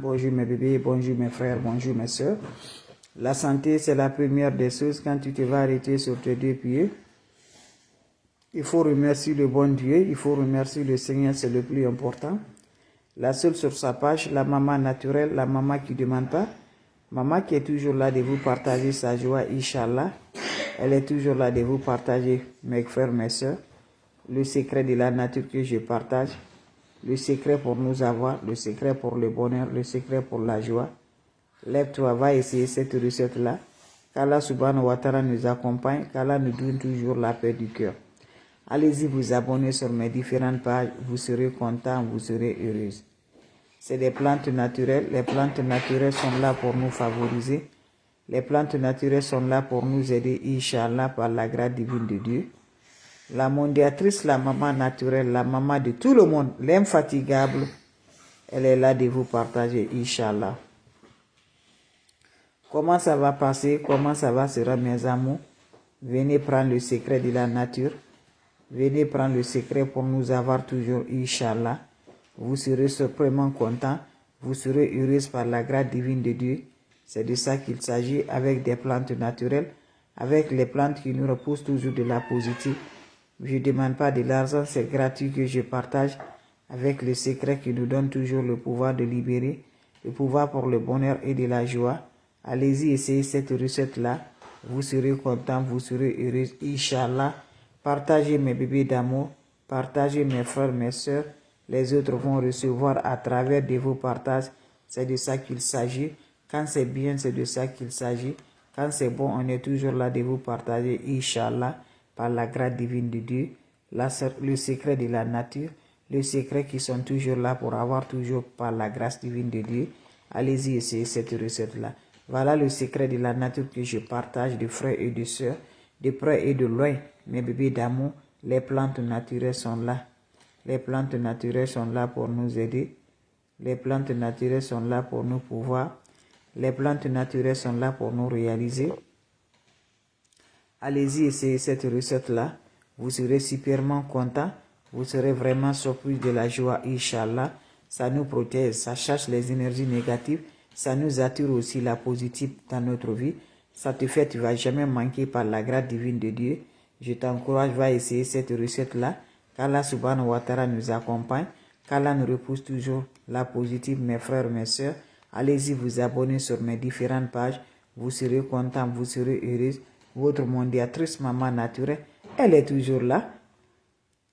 Bonjour mes bébés, bonjour mes frères, bonjour mes soeurs. La santé, c'est la première des choses. Quand tu te vas arrêter sur tes deux pieds, il faut remercier le bon Dieu, il faut remercier le Seigneur, c'est le plus important. La seule sur sa page, la maman naturelle, la maman qui ne demande pas. Maman qui est toujours là de vous partager sa joie, Inch'Allah. Elle est toujours là de vous partager, mes frères, mes soeurs, le secret de la nature que je partage. Le secret pour nous avoir, le secret pour le bonheur, le secret pour la joie. Lève-toi, va essayer cette recette-là. Qu'Allah subhanahu wa ta'ala nous accompagne, qu'Allah nous donne toujours la paix du cœur. Allez-y vous abonner sur mes différentes pages, vous serez content, vous serez heureuse. C'est des plantes naturelles, les plantes naturelles sont là pour nous favoriser. Les plantes naturelles sont là pour nous aider, Inch'Allah, par la grâce divine de Dieu. La mondiatrice, la maman naturelle, la maman de tout le monde, l'infatigable, elle est là de vous partager, Inch'Allah. Comment ça va passer? Comment ça va sera mes amours? Venez prendre le secret de la nature. Venez prendre le secret pour nous avoir toujours, Inch'Allah. Vous serez suprêmement content. Vous serez heureuse par la grâce divine de Dieu. C'est de ça qu'il s'agit avec des plantes naturelles, avec les plantes qui nous repoussent toujours de la positive. Je ne demande pas de l'argent, c'est gratuit que je partage avec le secret qui nous donne toujours le pouvoir de libérer, le pouvoir pour le bonheur et de la joie. Allez-y, essayez cette recette-là. Vous serez content, vous serez heureux, Inch'Allah. Partagez mes bébés d'amour, partagez mes frères, mes soeurs. Les autres vont recevoir à travers de vos partages. C'est de ça qu'il s'agit. Quand c'est bien, c'est de ça qu'il s'agit. Quand c'est bon, on est toujours là de vous partager, Inch'Allah, par la grâce divine de Dieu, le secret de la nature, le secret qui sont toujours là pour avoir toujours par la grâce divine de Dieu. Allez-y, essayez cette recette-là. Voilà le secret de la nature que je partage de frères et de sœurs, de près et de loin. Mes bébés d'amour, les plantes naturelles sont là. Les plantes naturelles sont là pour nous aider. Les plantes naturelles sont là pour nous pouvoir. Les plantes naturelles sont là pour nous réaliser. Allez-y, essayez cette recette-là. Vous serez superment content. Vous serez vraiment surpris de la joie, Inch'Allah. Ça nous protège, ça chasse les énergies négatives. Ça nous attire aussi la positive dans notre vie. Ça te fait, tu ne vas jamais manquer par la grâce divine de Dieu. Je t'encourage, va essayer cette recette-là. Qu'Allah subhanahu wa ta'ala nous accompagne. Qu'Allah nous repousse toujours la positive, mes frères, mes soeurs. Allez-y vous abonner sur mes différentes pages. Vous serez content, vous serez heureux. Votre mondiatrice maman naturelle, elle est toujours là.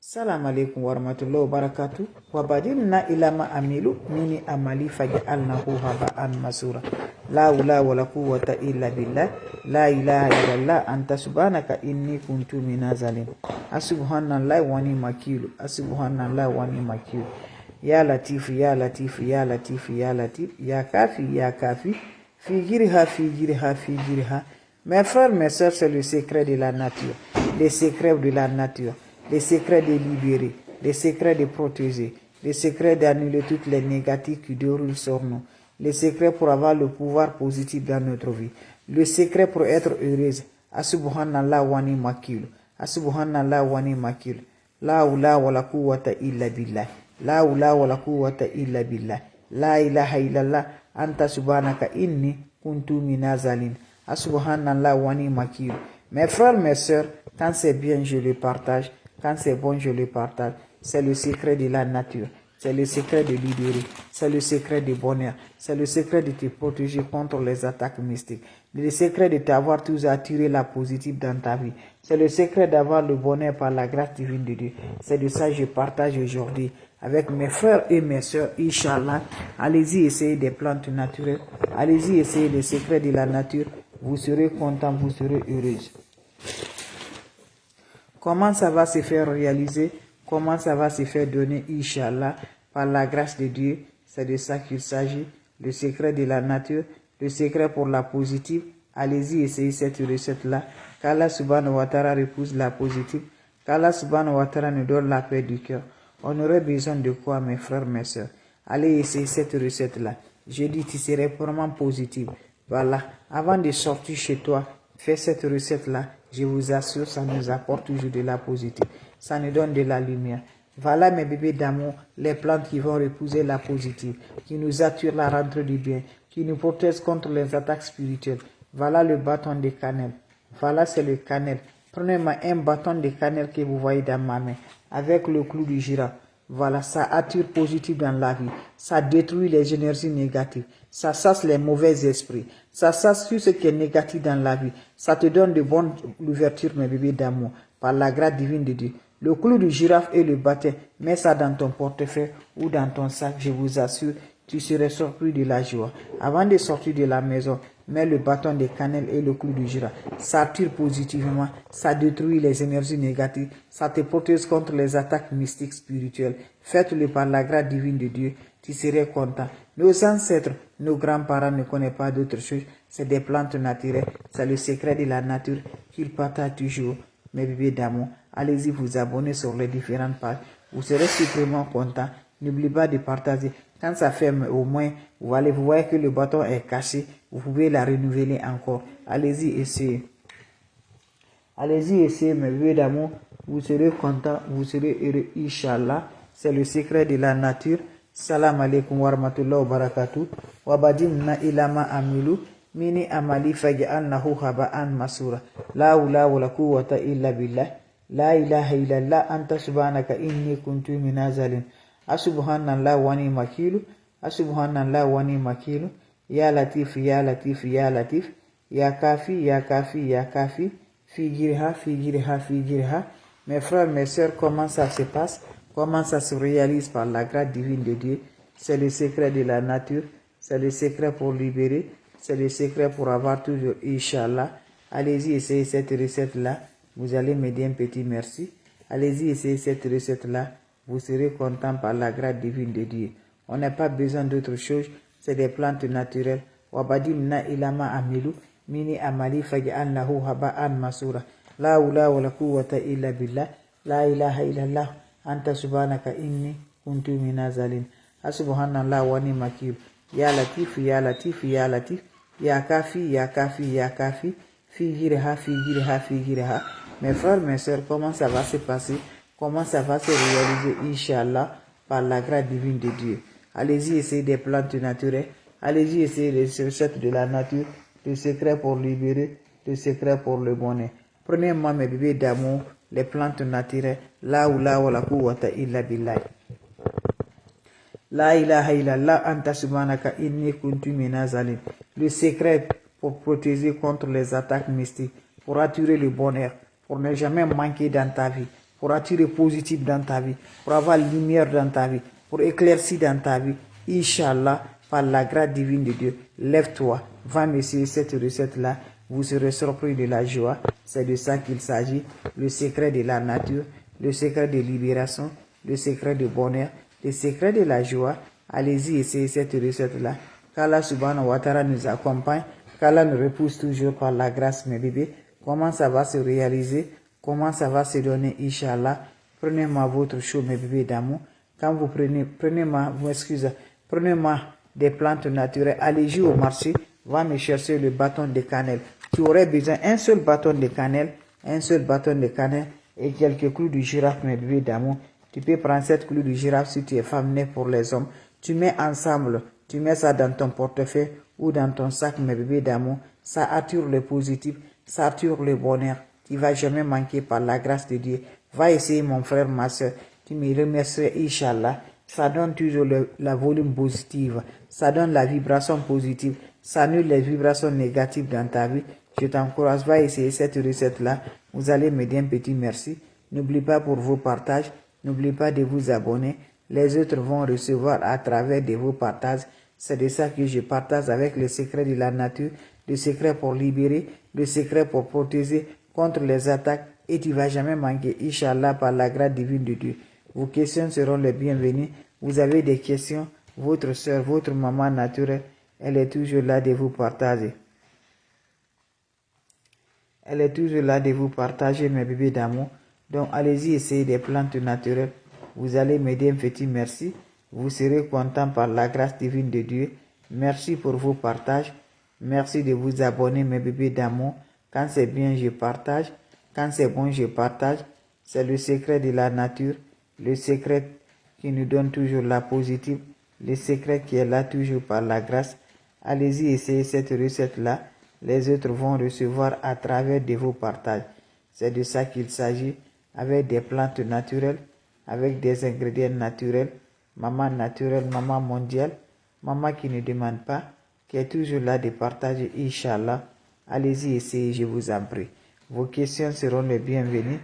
Salam alaikum wa rahmatullahi wa barakatuh. Wa badilna ilama amilu mini amali faj'alnahu haba'an masura. La hawla wa la quwwata illa billah. La ilaha illallah anta subhanaka inni kuntu minaz zalim. Subhanallahi wa ni'mal Subhanallahi wa ni'mal. Ya latif ya latif ya latif ya latif ya kafi ya kafi fi jirha fi jirha fi jirha. Mes frères, mes soeurs, c'est le secret de la nature, les secrets de la nature, les secrets de libérer, les secrets de protéger, les secrets d'annuler toutes les négatives qui déroulent sur nous, les secrets pour avoir le pouvoir positif dans notre vie, le secret pour être heureuse. Subhanallah wa ni'mal wakil, subhanallah wa ni'mal wakil, la hawla wa la quwwata illa billah, la hawla wa la quwwata illa billah, la ilaha illallah anta subhanaka inni kuntu minaz zalim. Subhanallah wa ni'mal wakil. Mes frères, mes soeurs, quand c'est bien, je le partage. Quand c'est bon, je le partage. C'est le secret de la nature. C'est le secret de libérer. C'est le secret du bonheur. C'est le secret de te protéger contre les attaques mystiques. Le secret de t'avoir toujours attiré la positive dans ta vie. C'est le secret d'avoir le bonheur par la grâce divine de Dieu. C'est de ça que je partage aujourd'hui avec mes frères et mes soeurs, Inch'Allah. Allez-y essayer des plantes naturelles. Allez-y essayer les secrets de la nature. Vous serez content, vous serez heureuse. Comment ça va se faire réaliser? Comment ça va se faire donner, Inch'Allah, par la grâce de Dieu? C'est de ça qu'il s'agit. Le secret de la nature, le secret pour la positive. Allez-y, essayez cette recette-là. Qu'Allah subhanahu wa ta'ala repousse la positive. Qu'Allah subhanahu wa ta'ala nous donne la paix du cœur. On aurait besoin de quoi, mes frères, mes soeurs? Allez essayer cette recette-là. Je dis, tu serais vraiment positive. Voilà. Avant de sortir chez toi, fais cette recette-là. Je vous assure, ça nous apporte toujours de la positive. Ça nous donne de la lumière. Voilà mes bébés d'amour, les plantes qui vont repousser la positive, qui nous attirent la rentrée du bien, qui nous protègent contre les attaques spirituelles. Voilà le bâton de cannelle. Voilà, c'est le cannelle. Prenez-moi un bâton de cannelle que vous voyez dans ma main, avec le clou du girafe. Voilà, ça attire positif dans la vie. Ça détruit les énergies négatives. Ça chasse les mauvais esprits. Ça chasse tout ce qui est négatif dans la vie. Ça te donne de bonnes ouvertures, mes bébés d'amour, par la grâce divine de Dieu. Le clou du girafe et le bâton, mets ça dans ton portefeuille ou dans ton sac, je vous assure, tu serais surpris de la joie. Avant de sortir de la maison, mets le bâton de cannelle et le clou du girafe. Ça attire positivement, ça détruit les énergies négatives, ça te protège contre les attaques mystiques spirituelles. Faites-le par la grâce divine de Dieu, tu serais content. Nos ancêtres, nos grands-parents ne connaissent pas d'autre chose, c'est des plantes naturelles, c'est le secret de la nature qu'ils partagent toujours. Mes bébés d'amour, allez-y vous abonner sur les différentes pages. Vous serez suprêmement content. N'oubliez pas de partager. Quand ça fait au moins, vous voyez que le bâton est caché. Vous pouvez la renouveler encore. Allez-y, essayez. Allez-y, essayez, mes bébés d'amour. Vous serez content, vous serez heureux, Inch'Allah. C'est le secret de la nature. Salam alaikum wa rahmatullahi wa barakatuh. Wa badimna ilama amilu. Mini amali faj'alnahu haba'an masura. La hawla wa la quwwata illa billah. La ilaha illallah anta subhanaka inni kuntu minazalin. Asubhanallah wa ni makilu. Asubhanallah wa ni makilu. Ya latif, ya latif, ya latif. Ya kafi, ya kafi, ya kafi. Figirha, figirha, figirha. Mes frères, mes sœurs, comment ça se passe? Comment ça se réalise par la grâce divine de Dieu? C'est le secret de la nature. C'est le secret pour libérer. C'est le secret pour avoir toujours, Inch'Allah. Allez-y, essayez cette recette-là. Vous allez me dire un petit merci. Allez-y, essayez cette recette-là. Vous serez content par la grâce divine de Dieu. On n'a pas besoin d'autre chose. C'est des plantes naturelles. Wabadimna ilama amilu. Mini amali faj'alnahu haba'an masura. La hawla wa la quwwata illa billah. La ilaha illallah. Anta subhanaka inni kuntu minazalin. Subhanallah wa ni makil. Ya latif, ya latif, ya latif. Ya kafi, ya kafi, ya kafi. Figirha, figirha, figirha. Mes frères, mes sœurs, comment ça va se passer? Comment ça va se réaliser, Inch'Allah, par la grâce divine de Dieu? Allez-y, essayez des plantes naturelles. Allez-y, essayez les recettes de la nature. Le secret pour libérer, le secret pour le bonheur. Prenez-moi mes bébés d'amour, les plantes naturelles. La hawla wa la quwwata illa billah. La ilaha illallah anta subhanaka inni kuntu minazalin. Le secret pour protéger contre les attaques mystiques, pour attirer le bonheur, pour ne jamais manquer dans ta vie, pour attirer positif dans ta vie, pour avoir lumière dans ta vie, pour éclaircir dans ta vie. Inch'Allah, par la grâce divine de Dieu, lève-toi, va m'essayer cette recette-là, vous serez surpris de la joie. C'est de ça qu'il s'agit, le secret de la nature, le secret de libération, le secret de bonheur, le secret de la joie. Allez-y, essayez cette recette-là. Qu'Allah subhanahu wa ta'ala nous accompagne, qu'Allah nous repousse toujours par la grâce, mes bébés. Comment ça va se réaliser? Comment ça va se donner, Inch'Allah? Prenez-moi votre chaud, mes bébés d'amour. Quand vous prenez-moi des plantes naturelles, allez-y au marché, va me chercher le bâton de cannelle. Tu aurais besoin d'un seul bâton de cannelle, et quelques clous de girafe, mes bébés d'amour. Tu peux prendre cette clou de girafe si tu es femme née pour les hommes. Tu mets ensemble, tu mets ça dans ton portefeuille ou dans ton sac, mes bébés d'amour. Ça attire le positif, ça attire le bonheur. Tu ne vas jamais manquer par la grâce de Dieu. Va essayer, mon frère, ma soeur. Tu me remercierais, Inch'Allah. Ça donne toujours la volume positive. Ça donne la vibration positive. Ça annule les vibrations négatives dans ta vie. Je t'encourage, va essayer cette recette-là. Vous allez me dire un petit merci. N'oublie pas pour vos partages. N'oubliez pas de vous abonner. Les autres vont recevoir à travers de vos partages. C'est de ça que je partage avec le secret de la nature, le secret pour libérer, le secret pour protéger contre les attaques. Et tu ne vas jamais manquer, Inch'Allah, par la grâce divine de Dieu. Vos questions seront les bienvenues. Vous avez des questions, votre soeur, votre maman naturelle, elle est toujours là de vous partager. Elle est toujours là de vous partager, mes bébés d'amour. Donc, allez-y, essayez des plantes naturelles. Vous allez m'aider un petit merci. Vous serez content par la grâce divine de Dieu. Merci pour vos partages. Merci de vous abonner, mes bébés d'amour. Quand c'est bien, je partage. Quand c'est bon, je partage. C'est le secret de la nature. le secret qui nous donne toujours la positive, le secret qui est là toujours par la grâce. Allez-y, essayez cette recette-là. Les autres vont recevoir à travers de vos partages. C'est de ça qu'il s'agit, avec des plantes naturelles, avec des ingrédients naturels, maman naturelle, maman mondiale, maman qui ne demande pas, qui est toujours là de partager, Inch'Allah. Allez-y, essayez, je vous en prie. Vos questions seront les bienvenues.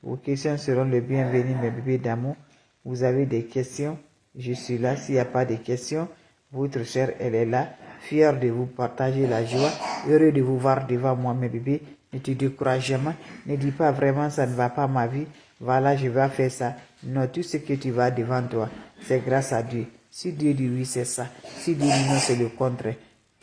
Vos questions seront les bienvenues, mes bébés d'amour. Vous avez des questions, je suis là. S'il n'y a pas de questions, votre sœur, elle est là, fière de vous partager la joie, heureux de vous voir devant moi, mes bébés. Ne te décourage jamais, ne dis pas vraiment ça ne va pas ma vie, voilà je vais faire ça. Non, tout ce que tu vas devant toi, c'est grâce à Dieu. Si Dieu dit oui, c'est ça. Si Dieu dit non, c'est le contraire.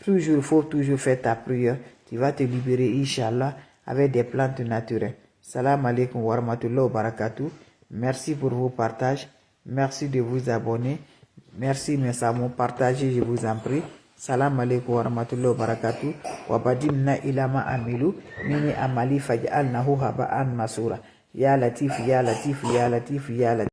Toujours, il faut toujours faire ta prière. Tu vas te libérer, Inch'Allah, avec des plantes naturelles. Salam alaikum wa rahmatullahi wa barakatuh. Merci pour vos partages. Merci de vous abonner. Merci mes amours. Partagez, je vous en prie. Salam alaikum wa rahmatullahi wa barakatuh. Wa badimna ilama amilu. Mini amali faj'alnahu haba'an masura. Ya latif, ya latif, ya latif, ya latif.